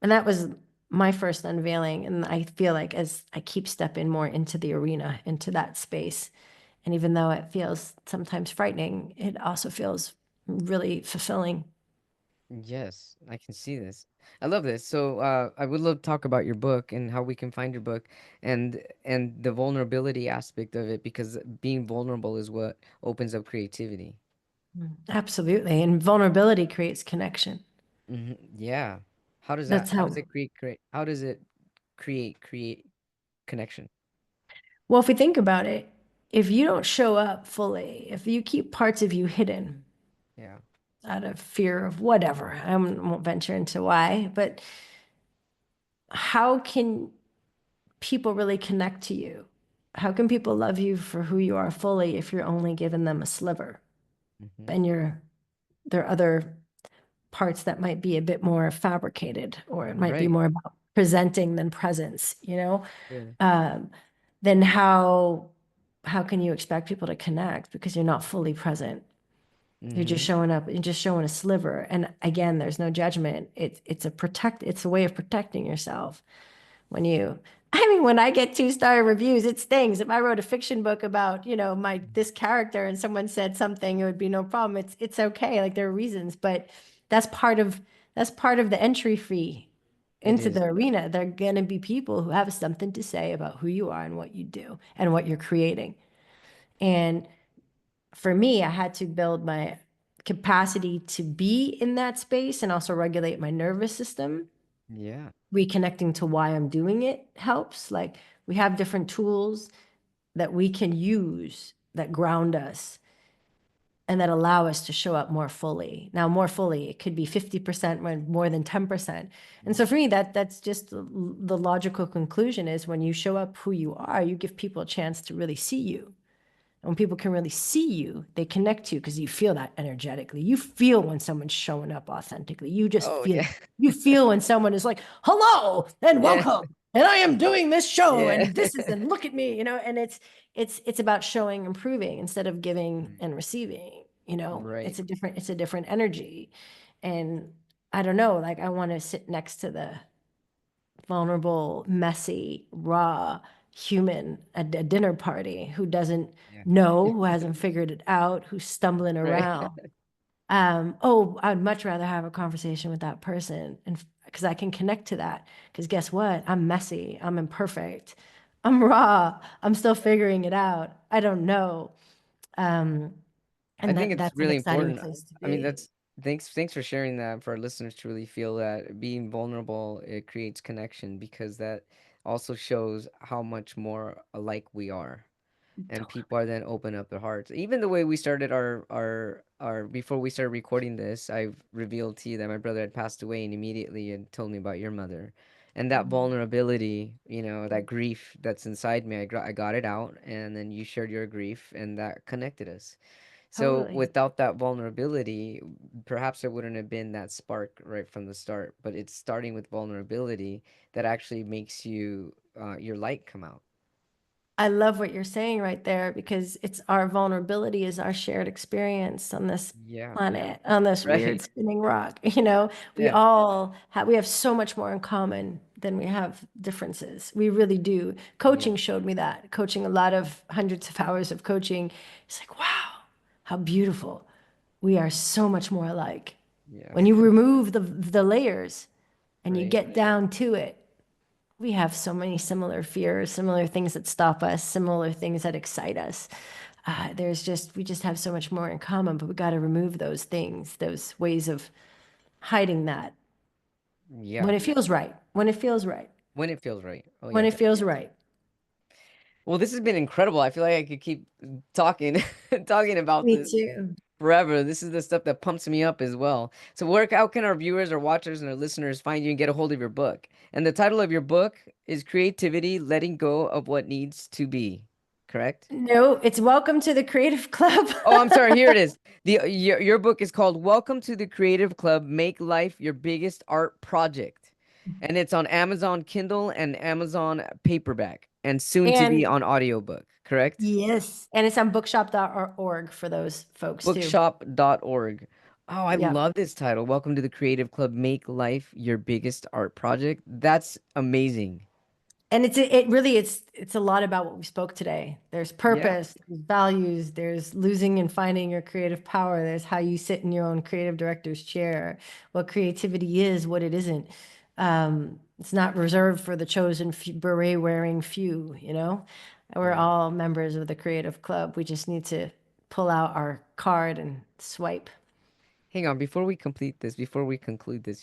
and that was my first unveiling. And I feel like as I keep stepping more into the arena, into that space, and even though it feels sometimes frightening, it also feels really fulfilling. Yes, I can see this. I love this. So, I would love to talk about your book and how we can find your book and the vulnerability aspect of it because being vulnerable is what opens up creativity. Absolutely. And vulnerability creates connection. Yeah. How does that? That's How does how, it create? How does it create connection? well, if we think about it, if you don't show up fully, if you keep parts of you hidden Yeah. out of fear of whatever, I won't venture into why, but how can people really connect to you? How can people love you for who you are fully if you're only giving them a sliver Mm-hmm. and there are other parts that might be a bit more fabricated, or it might be Right. more about presenting than presence, Really. um, then how can you expect people to connect because you're not fully present? You're just Mm-hmm. showing up and just showing a sliver. And again, there's no judgment. It's a way of protecting yourself. When I get 2-star reviews, it stings. If I wrote a fiction book about, this character and someone said something, it would be no problem. It's okay. Like there are reasons, but that's part of the entry fee It into the is. arena. There are gonna be people who have something to say about who you are and what you do and what you're creating. And for me, I had to build my capacity to be in that space and also regulate my nervous system. Yeah. Reconnecting to why I'm doing it helps. Like we have different tools that we can use that ground us and that allow us to show up more fully. Now, more fully, it could be 50% when more than 10%. And so for me, that's just the logical conclusion is when you show up who you are, you give people a chance to really see you. And when people can really see you, they connect to you because you feel that energetically. You feel when someone's showing up authentically. You just Oh feel yeah. it. You feel when someone is like, hello and Yeah. welcome. And I am doing this show Yeah. and this is, and look at me, and it's about showing and proving instead of giving Right. and receiving, Right. it's a different energy. And I don't know, like I want to sit next to the vulnerable, messy, raw human at a dinner party who doesn't Yeah. know, who hasn't figured it out, who's stumbling Right. around. I'd much rather have a conversation with that person, and because I can connect to that. Because guess what? I'm messy. I'm imperfect. I'm raw. I'm still figuring it out. I don't know. Um, I and think it's that's an really exciting important. place to I mean, be. thanks for sharing that for our listeners to really feel that being vulnerable, it creates connection because that also shows how much more alike we are. And people are then open up their hearts. Even the way we started our before we started recording this, I've revealed to you that my brother had passed away, and immediately had told me about your mother. And that vulnerability, that grief that's inside me, I got it out, and then you shared your grief, and that connected us. So Totally. without that vulnerability, perhaps there wouldn't have been that spark right from the start. But it's starting with vulnerability that actually makes your light come out. I love what you're saying right there because it's our vulnerability is our shared experience on this Yeah. planet, on this weird Right. spinning rock. Yeah. We have so much more in common than we have differences. We really do. Yeah. Coaching showed me that. Coaching a lot of hundreds of hours of coaching. It's like, wow, how beautiful. We are so much more alike. Yeah. When you remove the layers and you Right. get down to it, we have so many similar fears, similar things that stop us, similar things that excite us. We just have so much more in common, but we got to remove those things, those ways of hiding that Yeah. when it feels right, when it feels right, When it feels right. Oh when yeah. it feels right. Well, this has been incredible. I feel like I could keep talking talking about Me this too. forever. This is the stuff that pumps me up as well. So how can our viewers or watchers and our listeners find you and get a hold of your book? And the title of your book is Creativity, Letting Go of What Needs to Be. Correct? No, it's Welcome to the Creative Club. Oh, I'm sorry. Here it is. Your book is called Welcome to the Creative Club. Make life your biggest art project. And it's on Amazon Kindle and Amazon paperback and soon to be And on audiobook, correct? yes, and it's on bookshop.org for those folks too. Bookshop.org. Oh, I Yep. love this title. Welcome to the Creative Club. Make life your biggest art project. That's amazing. And it's a lot about what we spoke today. There's Yeah. purpose, there's values, there's losing and finding your creative power, there's how you sit in your own creative director's chair, what creativity is, what it isn't. It's not reserved for the chosen few, beret wearing few, we're Right. all members of the creative club. We just need to pull out our card and swipe. Hang on, before we conclude this,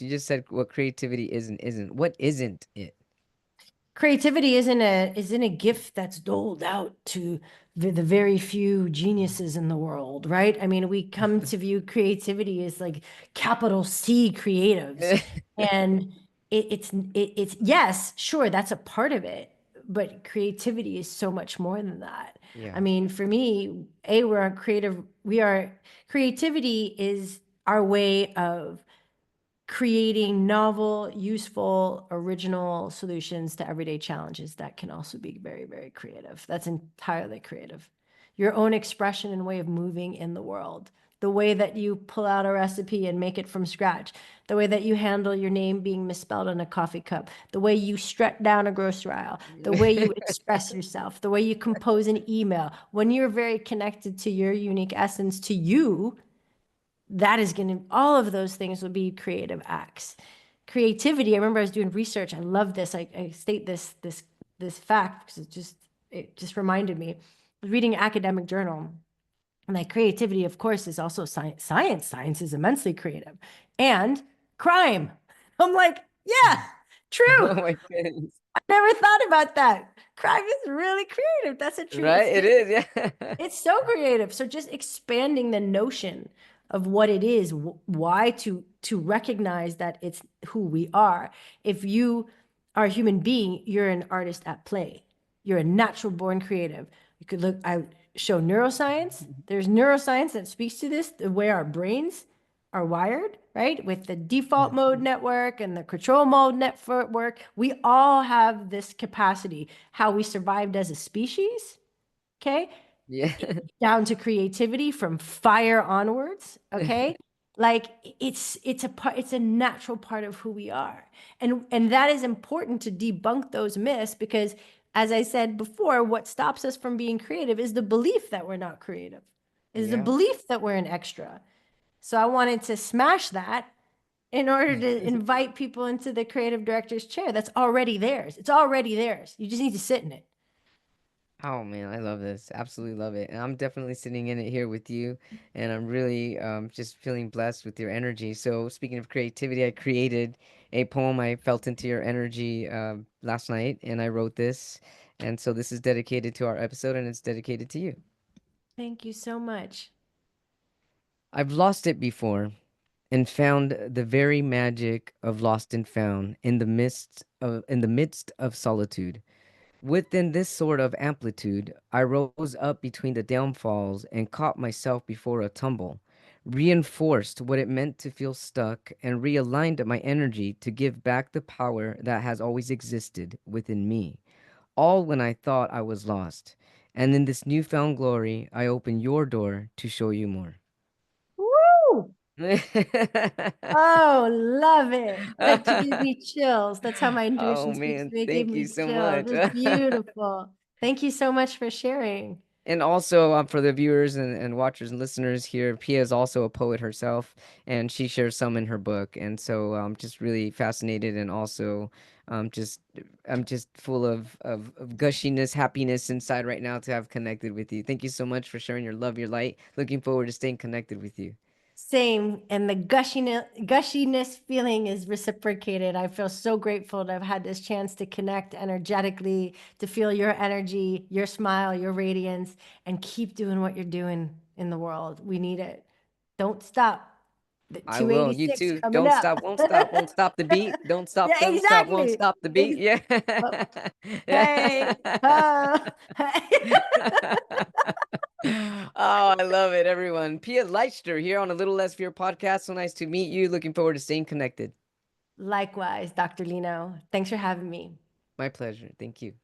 you just said what creativity is and isn't. What isn't it? Creativity isn't a gift that's doled out to the very few geniuses in the world, right? I mean, we come to view creativity as like capital C creatives, and it's yes, sure, that's a part of it, but creativity is so much more than that. I Yeah. mean, for me, we're a creative. Creativity is our way of creating novel, useful, original solutions to everyday challenges that can also be very, very creative. That's entirely creative. Your own expression and way of moving in the world, the way that you pull out a recipe and make it from scratch, the way that you handle your name being misspelled on a coffee cup, the way you strut down a grocery aisle, the way you express yourself, the way you compose an email. When you're very connected to your unique essence, to you, that is going to, all of those things would be creative acts. Creativity, I remember I was doing research. I love this. I state this fact because it just reminded me. I was reading an academic journal, and like creativity, of course, is also science. Science is immensely creative. And crime. I'm like, yeah, Oh true. my goodness. I never thought about that. Crime is really creative. That's a true, Right? It is, yeah. it's so creative. So just expanding the notion of what it is, why to recognize that it's who we are. If you are a human being, you're an artist at play. You're a natural born creative. You could look, show neuroscience. There's neuroscience that speaks to this, the way our brains are wired, right? With the default mode network and the control mode network, we all have this capacity, how we survived as a species, okay? Yeah. Down to creativity from fire onwards, okay? Like it's a natural part of who we are. And that is important to debunk those myths, because as I said before, what stops us from being creative is the belief that we're not creative, is the Yeah. belief that we're an extra. So I wanted to smash that in order to invite people into the creative director's chair. That's already theirs. It's already theirs. You just need to sit in it. Oh man, I love this. Absolutely love it. And I'm definitely sitting in it here with you. And I'm really just feeling blessed with your energy. So, speaking of creativity, I created a poem. I felt into your energy last night and I wrote this. And so, this is dedicated to our episode and it's dedicated to you. Thank you so much. I've lost it before and found the very magic of lost and found in the midst of solitude. Within this sort of amplitude, I rose up between the downfalls and caught myself before a tumble, reinforced what it meant to feel stuck, and realigned my energy to give back the power that has always existed within me. All when I thought I was lost. And in this newfound glory, I open your door to show you more. Woo! Oh, love it. That gave me chills. That's how my Oh intuition speaks to man, me. It gave thank you me so chills. much. It's beautiful. Thank you so much for sharing. And also, for the viewers and watchers and listeners here, Pia is also a poet herself, and she shares some in her book. And so I'm just really fascinated, and also just I'm just full of gushiness, happiness inside right now to have connected with you. Thank you so much for sharing your love, your light. Looking forward to staying connected with you. Same. And the gushiness feeling is reciprocated. I feel so grateful to have had this chance to connect energetically, to feel your energy, your smile, your radiance, and keep doing what you're doing in the world. We need it. Don't stop. The I will. You 286 too. coming Don't up. stop, won't stop, won't stop the beat. Don't stop, Yeah, don't stop, won't exactly. stop the beat. Yeah. Oh, hey, Yeah. oh. Oh, I love it, everyone. Pia Leichter here on a Little Less Fear podcast. So nice to meet you. Looking forward to staying connected. Likewise, Dr. Lino. Thanks for having me. My pleasure. Thank you.